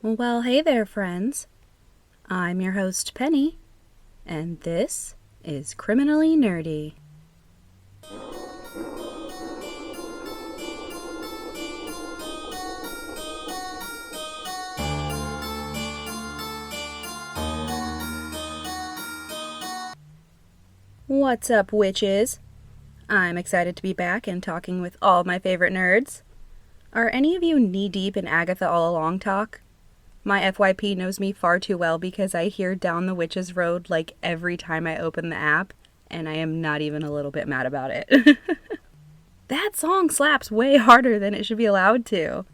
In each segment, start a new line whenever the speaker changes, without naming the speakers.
Well, hey there, friends. I'm your host, Penny, and this is Criminally Nerdy. What's up, witches? I'm excited to be back and talking with all my favorite nerds. Are any of you knee-deep in Agatha All Along talk? My FYP knows me far too well because I hear Down the Witch's Road like every time I open the app, and I am not even a little bit mad about it. That song slaps way harder than it should be allowed to.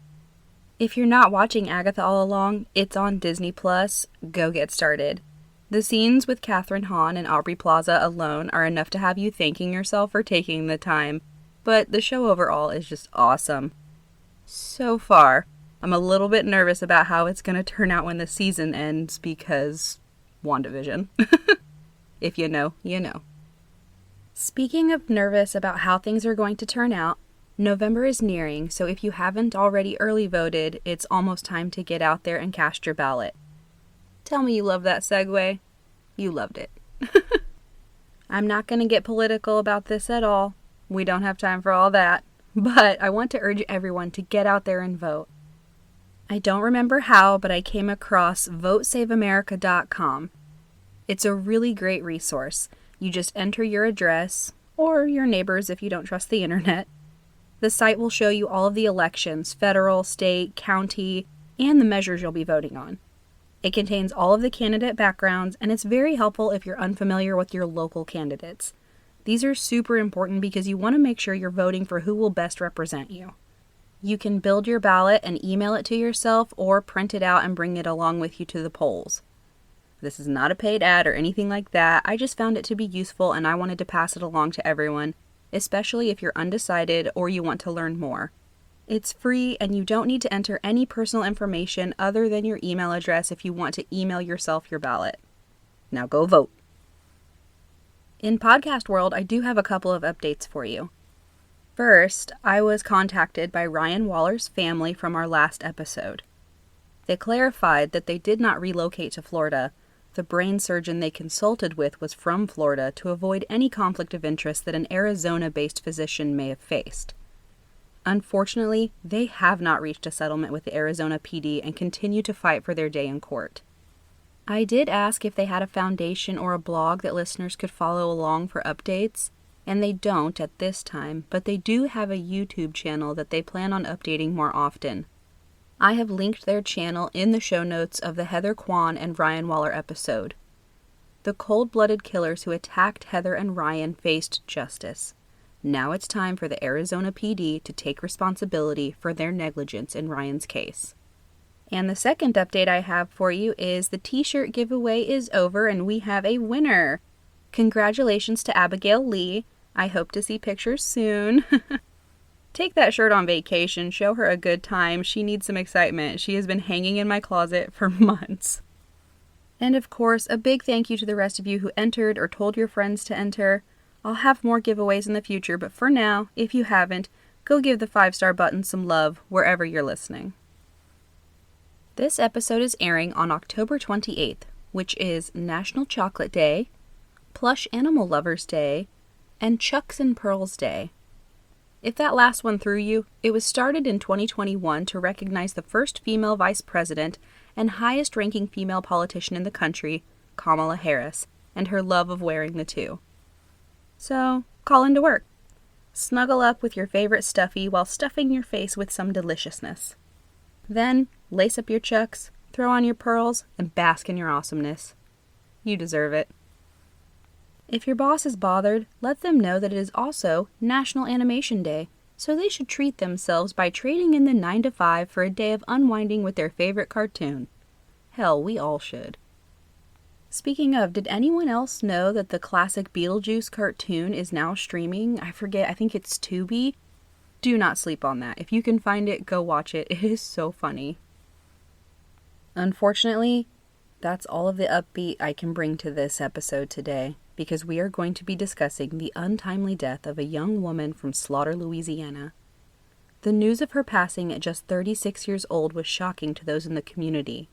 If you're not watching Agatha All Along, it's on Disney+. Go get started. The scenes with Catherine Hahn and Aubrey Plaza alone are enough to have you thanking yourself for taking the time, but the show overall is just awesome. So far, I'm a little bit nervous about how it's going to turn out when the season ends because WandaVision. If you know, you know. Speaking of nervous about how things are going to turn out, November is nearing, so if you haven't already early voted, it's almost time to get out there and cast your ballot. Tell me you love that segue. You loved it. I'm not going to get political about this at all. We don't have time for all that. But I want to urge everyone to get out there and vote. I don't remember how, but I came across votesaveamerica.com. It's a really great resource. You just enter your address, or your neighbors if you don't trust the internet. The site will show you all of the elections, federal, state, county, and the measures you'll be voting on. It contains all of the candidate backgrounds, and it's very helpful if you're unfamiliar with your local candidates. These are super important because you want to make sure you're voting for who will best represent you. You can build your ballot and email it to yourself or print it out and bring it along with you to the polls. This is not a paid ad or anything like that. I just found it to be useful and I wanted to pass it along to everyone, especially if you're undecided or you want to learn more. It's free and you don't need to enter any personal information other than your email address if you want to email yourself your ballot. Now go vote. In podcast world, I do have a couple of updates for you. First, I was contacted by Ryan Waller's family from our last episode. They clarified that they did not relocate to Florida. The brain surgeon they consulted with was from Florida to avoid any conflict of interest that an Arizona-based physician may have faced. Unfortunately, they have not reached a settlement with the Arizona PD and continue to fight for their day in court. I did ask if they had a foundation or a blog that listeners could follow along for updates, and they don't at this time, but they do have a YouTube channel that they plan on updating more often. I have linked their channel in the show notes of the Heather Kwan and Ryan Waller episode. The cold-blooded killers who attacked Heather and Ryan faced justice. Now it's time for the Arizona PD to take responsibility for their negligence in Ryan's case. And the second update I have for you is the t-shirt giveaway is over and we have a winner. Congratulations to Abigail Lee. I hope to see pictures soon. Take that shirt on vacation. Show her a good time. She needs some excitement. She has been hanging in my closet for months. And of course, a big thank you to the rest of you who entered or told your friends to enter. I'll have more giveaways in the future, but for now, if you haven't, go give the 5-star button some love wherever you're listening. This episode is airing on October 28th, which is National Chocolate Day, Plush Animal Lovers Day, and Chucks and Pearls Day. If that last one threw you, it was started in 2021 to recognize the first female vice president and highest-ranking female politician in the country, Kamala Harris, and her love of wearing the two. So, call into work. Snuggle up with your favorite stuffy while stuffing your face with some deliciousness. Then, lace up your chucks, throw on your pearls, and bask in your awesomeness. You deserve it. If your boss is bothered, let them know that it is also National Animation Day, so they should treat themselves by trading in the 9 to 5 for a day of unwinding with their favorite cartoon. Hell, we all should. Speaking of, did anyone else know that the classic Beetlejuice cartoon is now streaming? I think it's Tubi. Do not sleep on that. If you can find it, go watch it. It is so funny. Unfortunately, that's all of the upbeat I can bring to this episode today, because we are going to be discussing the untimely death of a young woman from Slaughter, Louisiana. The news of her passing at just 36 years old was shocking to those in the community.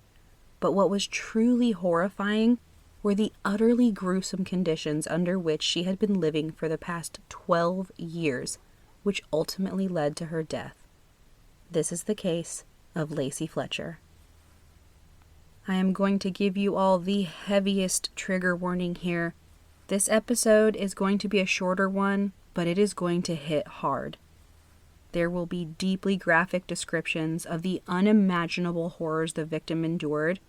But what was truly horrifying were the utterly gruesome conditions under which she had been living for the past 12 years, which ultimately led to her death. This is the case of Lacey Fletcher. I am going to give you all the heaviest trigger warning here. This episode is going to be a shorter one, but it is going to hit hard. There will be deeply graphic descriptions of the unimaginable horrors the victim endured,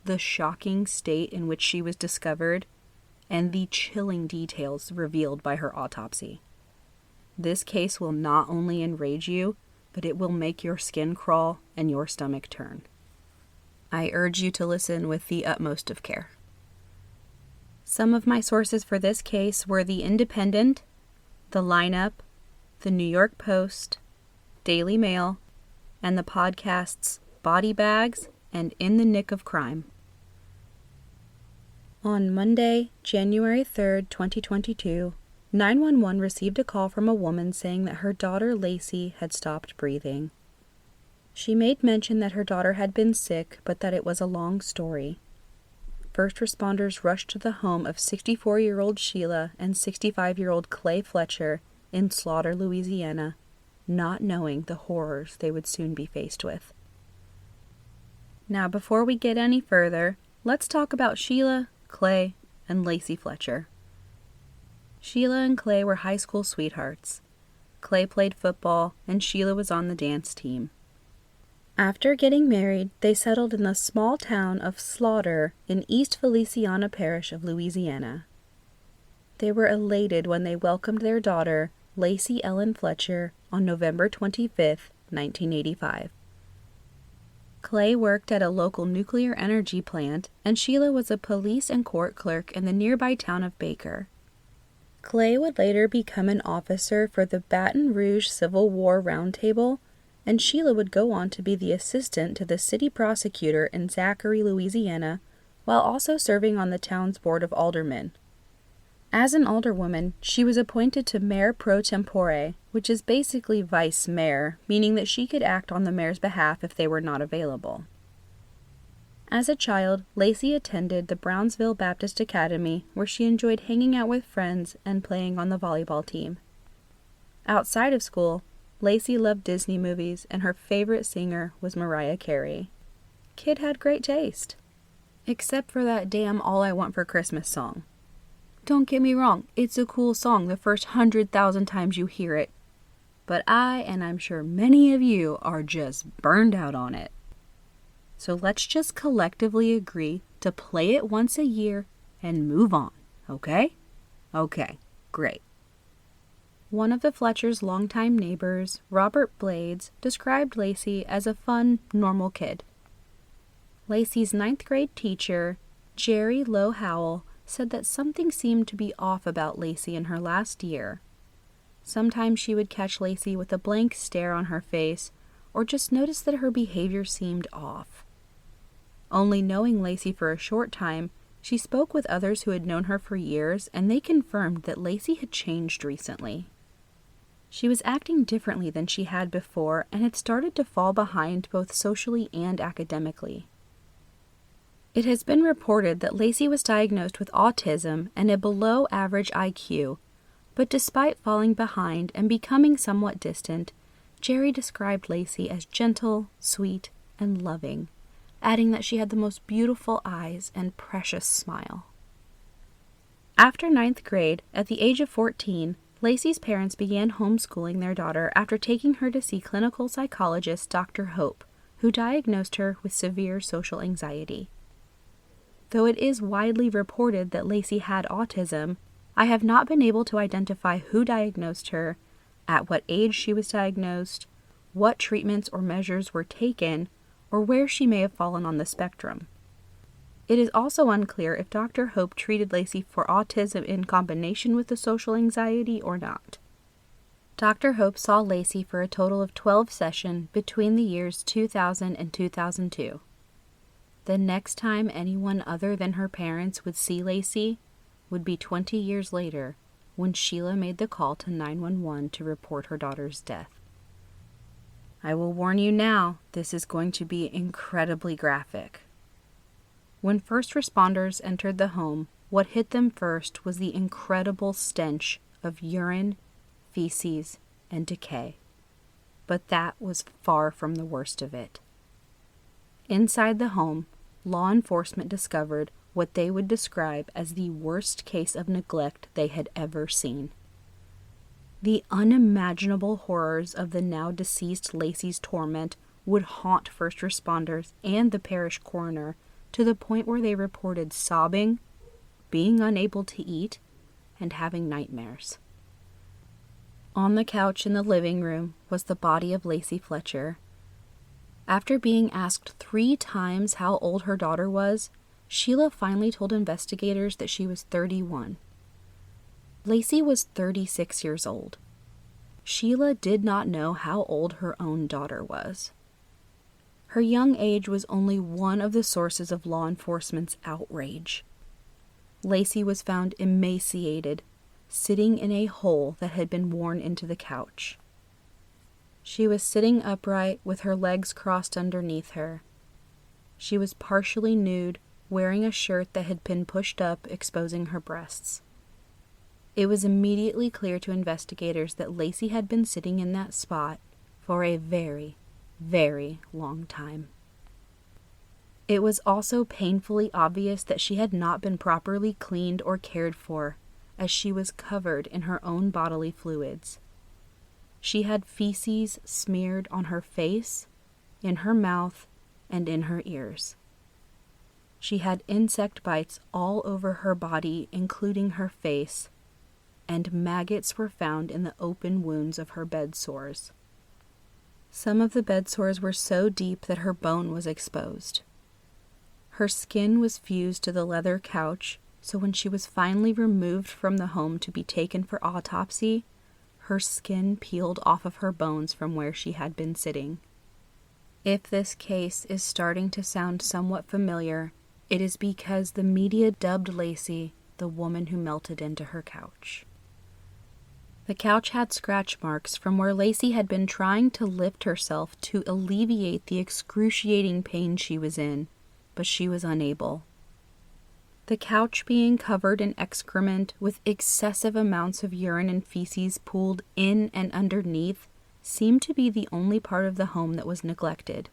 the shocking state in which she was discovered, and the chilling details revealed by her autopsy. This case will not only enrage you, but it will make your skin crawl and your stomach turn. I urge you to listen with the utmost of care. Some of my sources for this case were The Independent, The Lineup, The New York Post, Daily Mail, and the podcasts Body Bags and In the Nick of Crime. On Monday, January 3rd, 2022, 911 received a call from a woman saying that her daughter Lacey had stopped breathing. She made mention that her daughter had been sick, but that it was a long story. First responders rushed to the home of 64-year-old Sheila and 65-year-old Clay Fletcher in Slaughter, Louisiana, not knowing the horrors they would soon be faced with. Now, before we get any further, let's talk about Sheila, Clay, and Lacey Fletcher. Sheila and Clay were high school sweethearts. Clay played football, and Sheila was on the dance team. After getting married, they settled in the small town of Slaughter in East Feliciana Parish of Louisiana. They were elated when they welcomed their daughter, Lacey Ellen Fletcher, on November 25, 1985. Clay worked at a local nuclear energy plant, and Sheila was a police and court clerk in the nearby town of Baker. Clay would later become an officer for the Baton Rouge Civil War Roundtable, and Sheila would go on to be the assistant to the city prosecutor in Zachary, Louisiana, while also serving on the town's board of aldermen. As an alderwoman, she was appointed to mayor pro tempore, which is basically vice mayor, meaning that she could act on the mayor's behalf if they were not available. As a child, Lacey attended the Brownsville Baptist Academy, where she enjoyed hanging out with friends and playing on the volleyball team. Outside of school, Lacey loved Disney movies, and her favorite singer was Mariah Carey. Kid had great taste. Except for that damn All I Want for Christmas song. Don't get me wrong, it's a cool song the first 100,000 times you hear it. But I, and I'm sure many of you, are just burned out on it. So let's just collectively agree to play it once a year and move on, okay? Okay, great. One of the Fletcher's longtime neighbors, Robert Blades, described Lacey as a fun, normal kid. Lacey's 9th grade teacher, Jerry Lowe Howell, said that something seemed to be off about Lacey in her last year. Sometimes she would catch Lacey with a blank stare on her face, or just notice that her behavior seemed off. Only knowing Lacey for a short time, she spoke with others who had known her for years, and they confirmed that Lacey had changed recently. She was acting differently than she had before and had started to fall behind both socially and academically. It has been reported that Lacey was diagnosed with autism and a below-average IQ, but despite falling behind and becoming somewhat distant, Jerry described Lacey as gentle, sweet, and loving, adding that she had the most beautiful eyes and precious smile. After 9th grade, at the age of 14, Lacey's parents began homeschooling their daughter after taking her to see clinical psychologist Dr. Hope, who diagnosed her with severe social anxiety. Though it is widely reported that Lacey had autism, I have not been able to identify who diagnosed her, at what age she was diagnosed, what treatments or measures were taken, or where she may have fallen on the spectrum. It is also unclear if Dr. Hope treated Lacey for autism in combination with the social anxiety or not. Dr. Hope saw Lacey for a total of 12 sessions between the years 2000 and 2002. The next time anyone other than her parents would see Lacey would be 20 years later, when Sheila made the call to 911 to report her daughter's death. I will warn you now, this is going to be incredibly graphic. When first responders entered the home, what hit them first was the incredible stench of urine, feces, and decay. But that was far from the worst of it. Inside the home, law enforcement discovered what they would describe as the worst case of neglect they had ever seen. The unimaginable horrors of the now deceased Lacey's torment would haunt first responders and the parish coroner to the point where they reported sobbing, being unable to eat, and having nightmares. On the couch in the living room was the body of Lacey Fletcher. After being asked 3 times how old her daughter was, Sheila finally told investigators that she was 31. Lacey was 36 years old. Sheila did not know how old her own daughter was. Her young age was only one of the sources of law enforcement's outrage. Lacey was found emaciated, sitting in a hole that had been worn into the couch. She was sitting upright with her legs crossed underneath her. She was partially nude, wearing a shirt that had been pushed up, exposing her breasts. It was immediately clear to investigators that Lacey had been sitting in that spot for a very, very long time. It was also painfully obvious that she had not been properly cleaned or cared for, as she was covered in her own bodily fluids. She had feces smeared on her face, in her mouth, and in her ears. She had insect bites all over her body, including her face, and maggots were found in the open wounds of her bed sores. Some of the bed sores were so deep that her bone was exposed. Her skin was fused to the leather couch, so when she was finally removed from the home to be taken for autopsy, her skin peeled off of her bones from where she had been sitting. If this case is starting to sound somewhat familiar, it is because the media dubbed Lacey the woman who melted into her couch. The couch had scratch marks from where Lacey had been trying to lift herself to alleviate the excruciating pain she was in, but she was unable. The couch being covered in excrement with excessive amounts of urine and feces pooled in and underneath seemed to be the only part of the home that was neglected.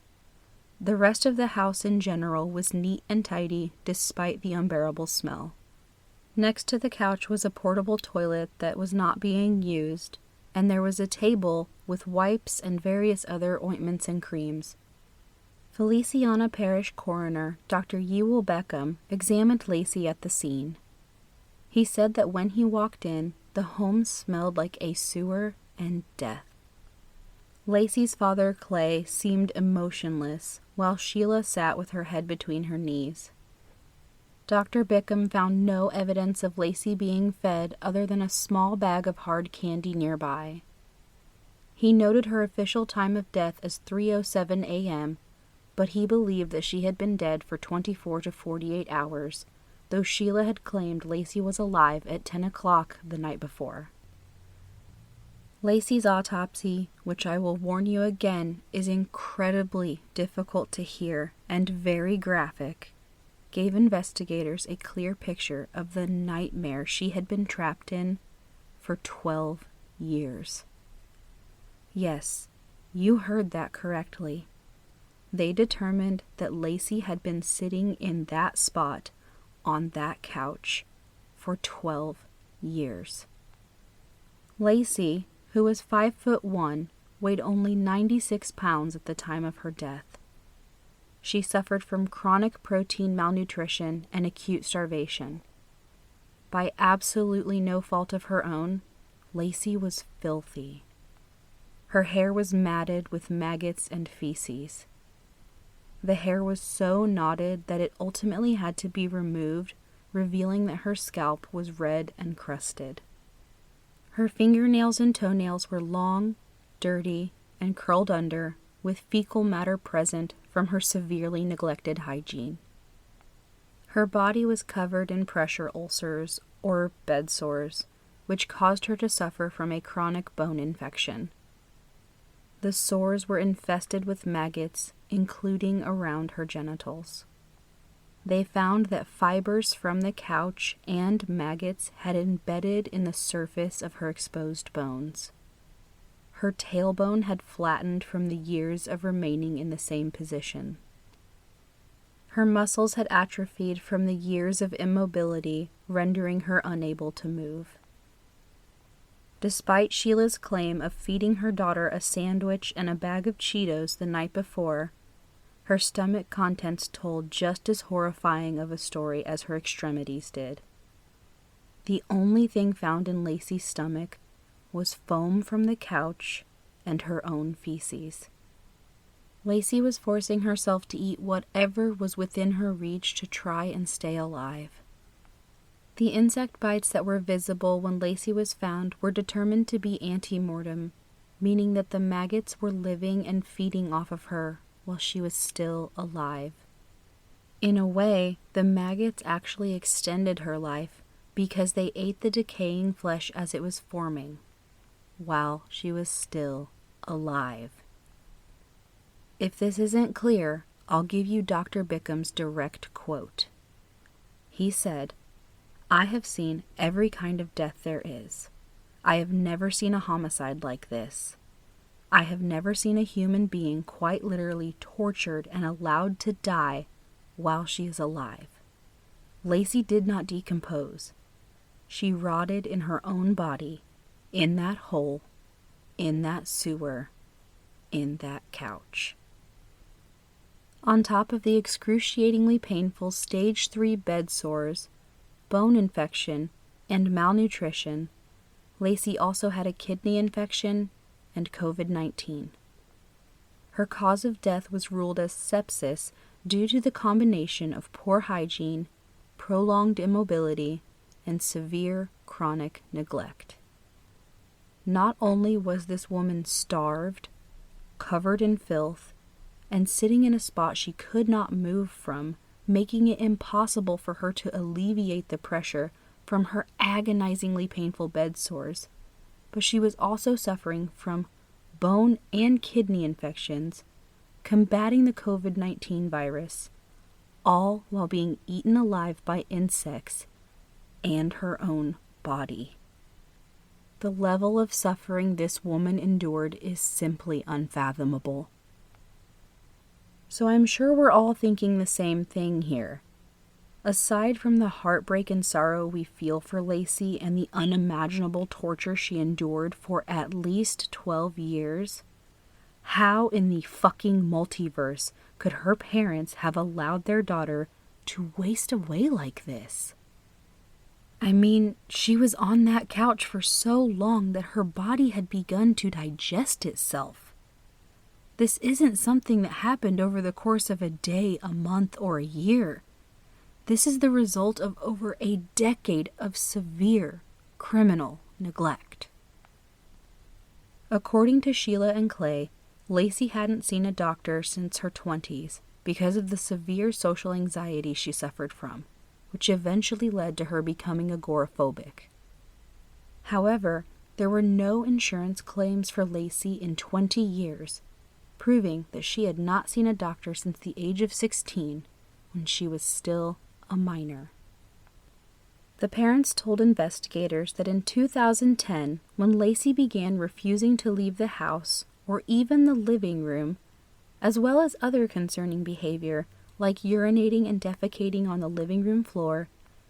The rest of the house in general was neat and tidy despite the unbearable smell. Next to the couch was a portable toilet that was not being used, and there was a table with wipes and various other ointments and creams. Feliciana Parish Coroner Dr. Ewell Beckham examined Lacey at the scene. He said that when he walked in, the home smelled like a sewer and death. Lacey's father, Clay, seemed emotionless, while Sheila sat with her head between her knees. Dr. Beckham found no evidence of Lacey being fed other than a small bag of hard candy nearby. He noted her official time of death as 3:07 a.m., but he believed that she had been dead for 24 to 48 hours, though Sheila had claimed Lacey was alive at 10 o'clock the night before. Lacey's autopsy, which I will warn you again, is incredibly difficult to hear and very graphic, gave investigators a clear picture of the nightmare she had been trapped in for 12 years. Yes, you heard that correctly. They determined that Lacey had been sitting in that spot on that couch for 12 years. Lacey, who was 5'1", weighed only 96 pounds at the time of her death. She suffered from chronic protein malnutrition and acute starvation. By absolutely no fault of her own, Lacey was filthy. Her hair was matted with maggots and feces. The hair was so knotted that it ultimately had to be removed, revealing that her scalp was red and crusted. Her fingernails and toenails were long, dirty, and curled under, with fecal matter present from her severely neglected hygiene. Her body was covered in pressure ulcers, or bed sores, which caused her to suffer from a chronic bone infection. The sores were infested with maggots, including around her genitals. They found that fibers from the couch and maggots had embedded in the surface of her exposed bones. Her tailbone had flattened from the years of remaining in the same position. Her muscles had atrophied from the years of immobility, rendering her unable to move. Despite Sheila's claim of feeding her daughter a sandwich and a bag of Cheetos the night before, her stomach contents told just as horrifying of a story as her extremities did. The only thing found in Lacey's stomach was foam from the couch and her own feces. Lacey was forcing herself to eat whatever was within her reach to try and stay alive. The insect bites that were visible when Lacey was found were determined to be ante-mortem, meaning that the maggots were living and feeding off of her while she was still alive. In a way, the maggots actually extended her life because they ate the decaying flesh as it was forming, while she was still alive. If this isn't clear, I'll give you Dr. Bickham's direct quote. He said, "I have seen every kind of death there is. I have never seen a homicide like this. I have never seen a human being quite literally tortured and allowed to die while she is alive. Lacey did not decompose. She rotted in her own body, in that hole, in that sewer, in that couch." On top of the excruciatingly painful stage 3 bed sores, bone infection, and malnutrition, Lacey also had a kidney infection and COVID-19. Her cause of death was ruled as sepsis due to the combination of poor hygiene, prolonged immobility, and severe chronic neglect. Not only was this woman starved, covered in filth, and sitting in a spot she could not move from, making it impossible for her to alleviate the pressure from her agonizingly painful bed sores, but she was also suffering from bone and kidney infections, combating the COVID-19 virus, all while being eaten alive by insects and her own body. The level of suffering this woman endured is simply unfathomable. So I'm sure we're all thinking the same thing here. Aside from the heartbreak and sorrow we feel for Lacey and the unimaginable torture she endured for at least 12 years, how in the fucking multiverse could her parents have allowed their daughter to waste away like this? I mean, she was on that couch for so long that her body had begun to digest itself. This isn't something that happened over the course of a day, a month, or a year. This is the result of over a decade of severe criminal neglect. According to Sheila and Clay, Lacey hadn't seen a doctor since her 20s because of the severe social anxiety she suffered from, which eventually led to her becoming agoraphobic. However, there were no insurance claims for Lacey in 20 years, proving that she had not seen a doctor since the age of 16, when she was still a minor. The parents told investigators that in 2010, when Lacey began refusing to leave the house or even the living room, as well as other concerning behavior like urinating and defecating on the living room floor,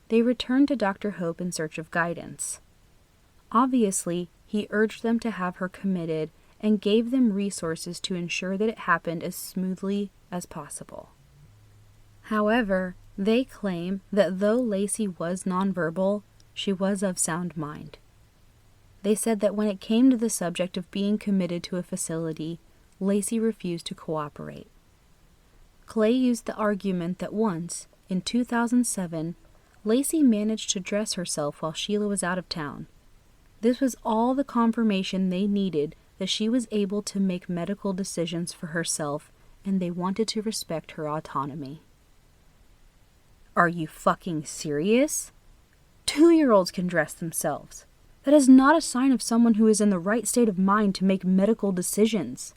they returned to Dr. Hope in search of guidance. Obviously, he urged them to have her committed and gave them resources to ensure that it happened as smoothly as possible. However, they claim that though Lacey was nonverbal, she was of sound mind. They said that when it came to the subject of being committed to a facility, Lacey refused to cooperate. Clay used the argument that once, in 2007, Lacey managed to dress herself while Sheila was out of town. This was all the confirmation they needed that she was able to make medical decisions for herself, and they wanted to respect her autonomy. Are you fucking serious? 2-year-olds can dress themselves. That is not a sign of someone who is in the right state of mind to make medical decisions.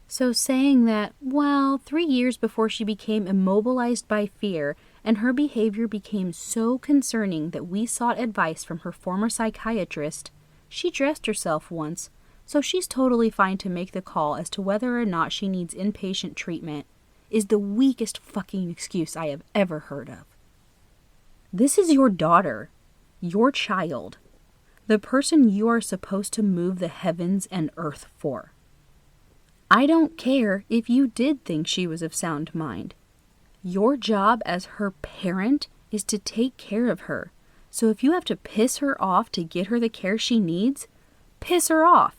So saying that, well, 3 years before she became immobilized by fear and her behavior became so concerning that we sought advice from her former psychiatrist, she dressed herself once, so she's totally fine to make the call as to whether or not she needs inpatient treatment, is the weakest fucking excuse I have ever heard of. This is your daughter, your child, the person you are supposed to move the heavens and earth for. I don't care if you did think she was of sound mind. Your job as her parent is to take care of her. So if you have to piss her off to get her the care she needs, piss her off.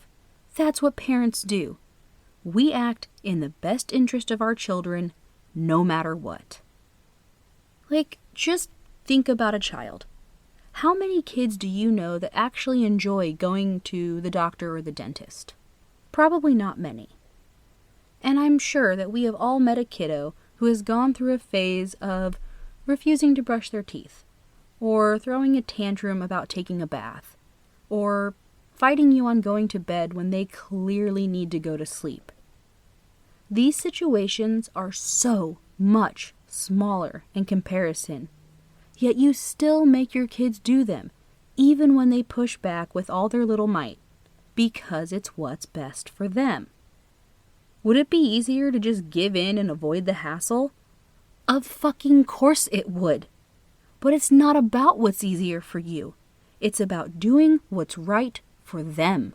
That's what parents do. We act in the best interest of our children, no matter what. Like, just think about a child. How many kids do you know that actually enjoy going to the doctor or the dentist? Probably not many. And I'm sure that we have all met a kiddo who has gone through a phase of refusing to brush their teeth, or throwing a tantrum about taking a bath, or fighting you on going to bed when they clearly need to go to sleep. These situations are so much smaller in comparison, yet you still make your kids do them, even when they push back with all their little might, because it's what's best for them. Would it be easier to just give in and avoid the hassle? Of fucking course it would. But it's not about what's easier for you. It's about doing what's right for them.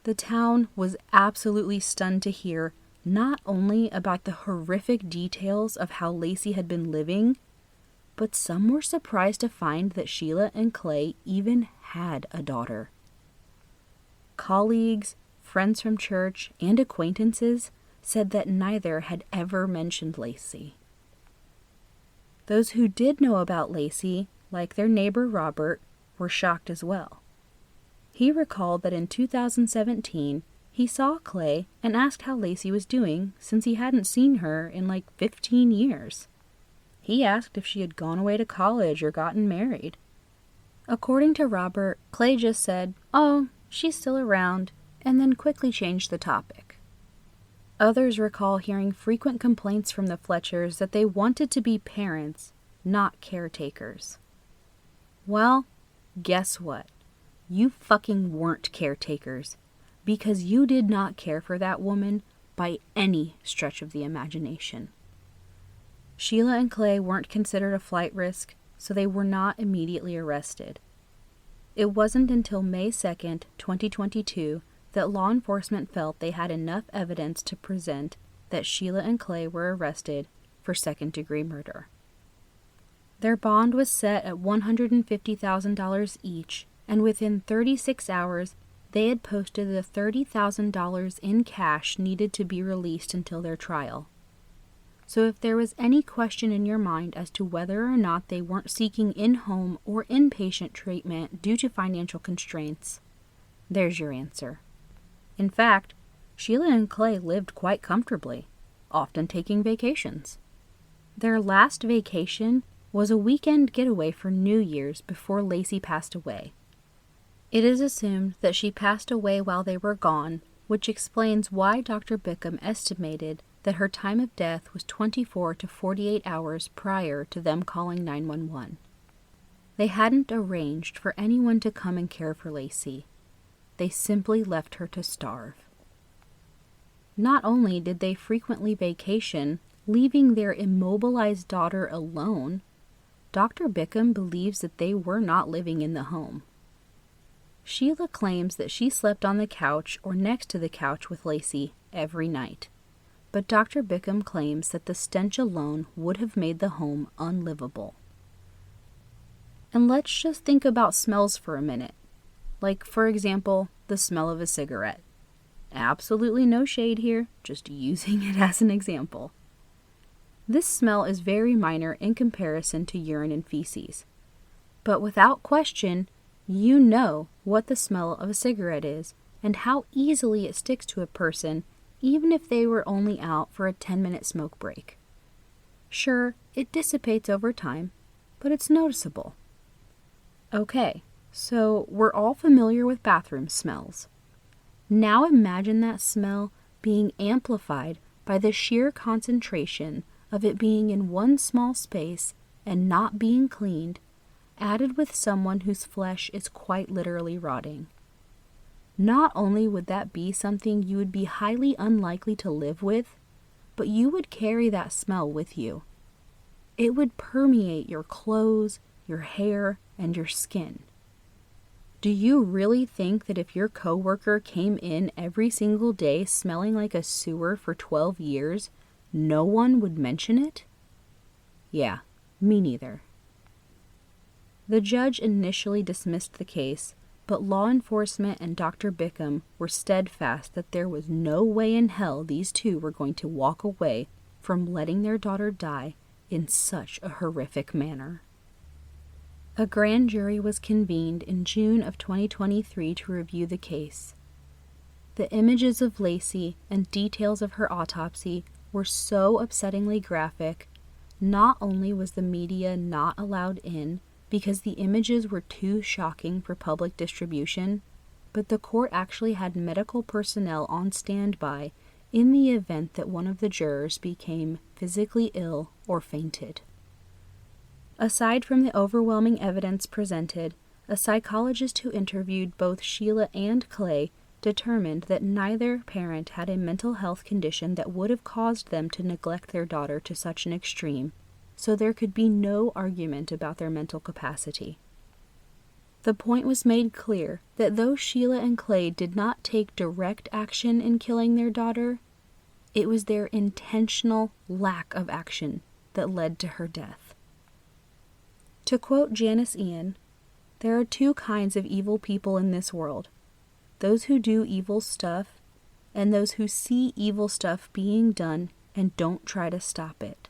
The town was absolutely stunned to hear not only about the horrific details of how Lacey had been living, but some were surprised to find that Sheila and Clay even had a daughter. Colleagues, friends from church, and acquaintances said that neither had ever mentioned Lacey. Those who did know about Lacey, like their neighbor Robert, were shocked as well. He recalled that in 2017, he saw Clay and asked how Lacey was doing since he hadn't seen her in like 15 years. He asked if she had gone away to college or gotten married. According to Robert, Clay just said, "Oh, she's still around," and then quickly changed the topic. Others recall hearing frequent complaints from the Fletchers that they wanted to be parents, not caretakers. Well, guess what? You fucking weren't caretakers, because you did not care for that woman by any stretch of the imagination. Sheila and Clay weren't considered a flight risk, so they were not immediately arrested. It wasn't until May 2nd, 2022, that law enforcement felt they had enough evidence to present that Sheila and Clay were arrested for second-degree murder. Their bond was set at $150,000 each, and within 36 hours, they had posted the $30,000 in cash needed to be released until their trial. So if there was any question in your mind as to whether or not they weren't seeking in-home or inpatient treatment due to financial constraints, there's your answer. In fact, Sheila and Clay lived quite comfortably, often taking vacations. Their last vacation was a weekend getaway for New Year's before Lacey passed away. It is assumed that she passed away while they were gone, which explains why Dr. Bickham estimated that her time of death was 24 to 48 hours prior to them calling 911. They hadn't arranged for anyone to come and care for Lacey. They simply left her to starve. Not only did they frequently vacation, leaving their immobilized daughter alone, Dr. Bickham believes that they were not living in the home. Sheila claims that she slept on the couch or next to the couch with Lacey every night, but Dr. Bickham claims that the stench alone would have made the home unlivable. And let's just think about smells for a minute. Like, for example, the smell of a cigarette. Absolutely no shade here, just using it as an example. This smell is very minor in comparison to urine and feces. But without question, you know what the smell of a cigarette is and how easily it sticks to a person, even if they were only out for a 10-minute smoke break. Sure, it dissipates over time, but it's noticeable. Okay, so we're all familiar with bathroom smells. Now imagine that smell being amplified by the sheer concentration of it being in one small space and not being cleaned, added with someone whose flesh is quite literally rotting. Not only would that be something you would be highly unlikely to live with, but you would carry that smell with you. It would permeate your clothes, your hair, and your skin. Do you really think that if your coworker came in every single day smelling like a sewer for 12 years, no one would mention it? Yeah, me neither. The judge initially dismissed the case, but law enforcement and Dr. Bickham were steadfast that there was no way in hell these two were going to walk away from letting their daughter die in such a horrific manner. A grand jury was convened in June of 2023 to review the case. The images of Lacey and details of her autopsy were so upsettingly graphic, not only was the media not allowed in because the images were too shocking for public distribution, but the court actually had medical personnel on standby in the event that one of the jurors became physically ill or fainted. Aside from the overwhelming evidence presented, a psychologist who interviewed both Sheila and Clay determined that neither parent had a mental health condition that would have caused them to neglect their daughter to such an extreme, so there could be no argument about their mental capacity. The point was made clear that though Sheila and Clay did not take direct action in killing their daughter, it was their intentional lack of action that led to her death. To quote Janice Ian, "There are two kinds of evil people in this world, those who do evil stuff and those who see evil stuff being done and don't try to stop it."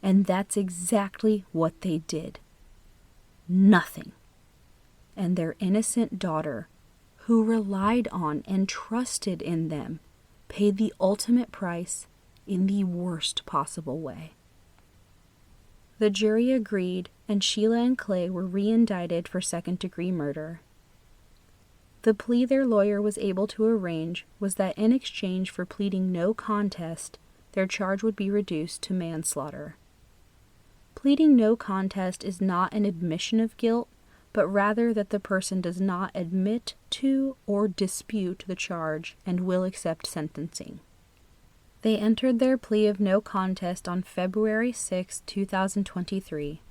And that's exactly what they did. Nothing. And their innocent daughter, who relied on and trusted in them, paid the ultimate price in the worst possible way. The jury agreed, and Sheila and Clay were re-indicted for second-degree murder. The plea their lawyer was able to arrange was that in exchange for pleading no contest, their charge would be reduced to manslaughter. Pleading no contest is not an admission of guilt, but rather that the person does not admit to or dispute the charge and will accept sentencing. They entered their plea of no contest on February 6, 2023.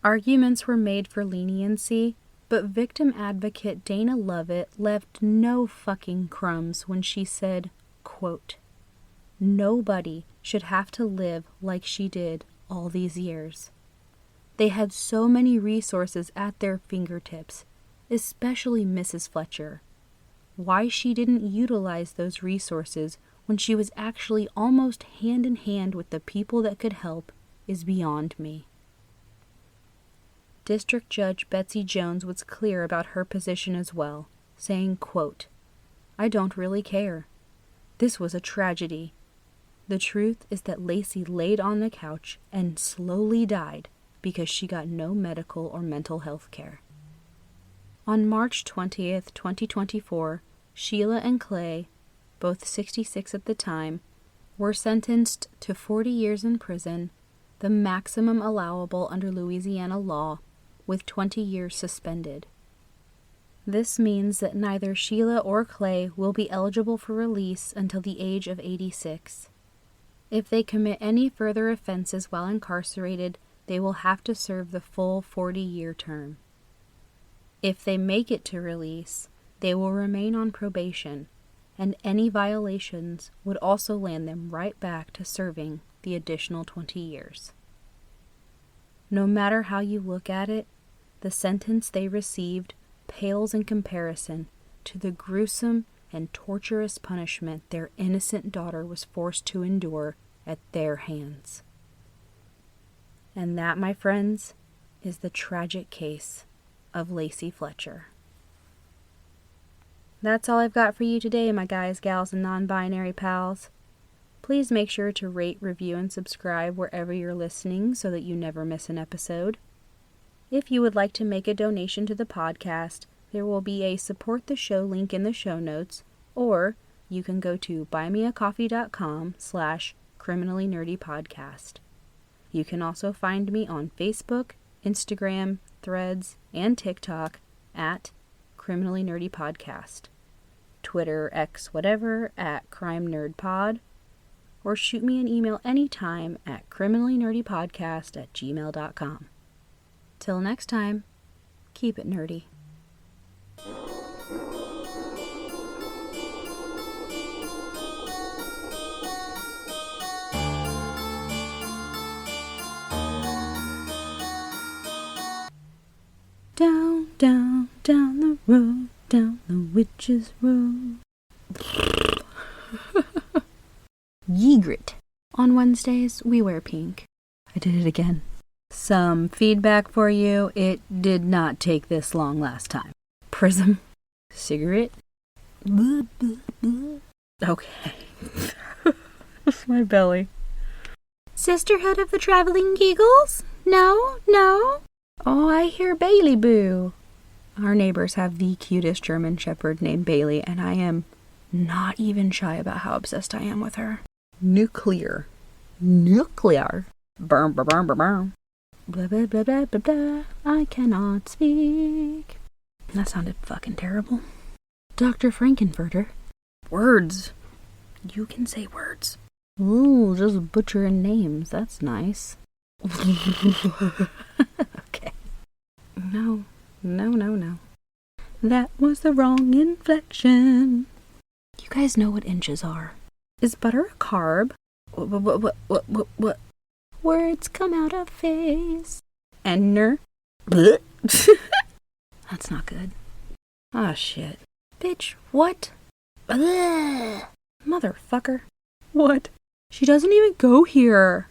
Arguments were made for leniency, but victim advocate Dana Lovett left no fucking crumbs when she said, quote, "Nobody should have to live like she did all these years. They had so many resources at their fingertips, especially Mrs. Fletcher. Why she didn't utilize those resources when she was actually almost hand in hand with the people that could help is beyond me." District Judge Betsy Jones was clear about her position as well, saying, quote, "I don't really care. This was a tragedy. The truth is that Lacey laid on the couch and slowly died because she got no medical or mental health care." On March 20th, 2024, Sheila and Clay, both 66 at the time, were sentenced to 40 years in prison, the maximum allowable under Louisiana law, with 20 years suspended. This means that neither Sheila or Clay will be eligible for release until the age of 86. If they commit any further offenses while incarcerated, they will have to serve the full 40-year term. If they make it to release, they will remain on probation, and any violations would also land them right back to serving the additional 20 years. No matter how you look at it, the sentence they received pales in comparison to the gruesome and torturous punishment their innocent daughter was forced to endure at their hands. And that, my friends, is the tragic case of Lacey Fletcher. That's all I've got for you today, my guys, gals, and non-binary pals. Please make sure to rate, review, and subscribe wherever you're listening so that you never miss an episode. If you would like to make a donation to the podcast, there will be a support the show link in the show notes, or you can go to buymeacoffee.com/criminallynerdypodcast. You can also find me on Facebook, Instagram, Threads, and TikTok at Criminally Nerdy Podcast. Twitter, X, whatever, at Crime Nerd Pod. Or shoot me an email anytime at criminallynerdypodcast@gmail.com. Till next time, keep it nerdy. Down, down, down the road, down the witch's road. Ygritte. On Wednesdays, we wear pink. I did it again. Some feedback for you. It did not take this long last time. Prism. Cigarette. Okay. That's my belly. Sisterhood of the Traveling Giggles? No, no. Oh, I hear Bailey Boo. Our neighbors have the cutest German Shepherd named Bailey, and I am not even shy about how obsessed I am with her. Nuclear. Nuclear. Burn, burn, burn, burn, burn. Blah, blah, blah, blah, blah, blah. I cannot speak. That sounded fucking terrible. Dr. Frankenfurter. Words. You can say words. Ooh, just butchering names. That's nice. Okay. No. That was the wrong inflection. You guys know what inches are. Is butter a carb? What? Words come out of face. Enter. That's not good. Ah, shit. Bitch, what? Motherfucker. What? She doesn't even go here.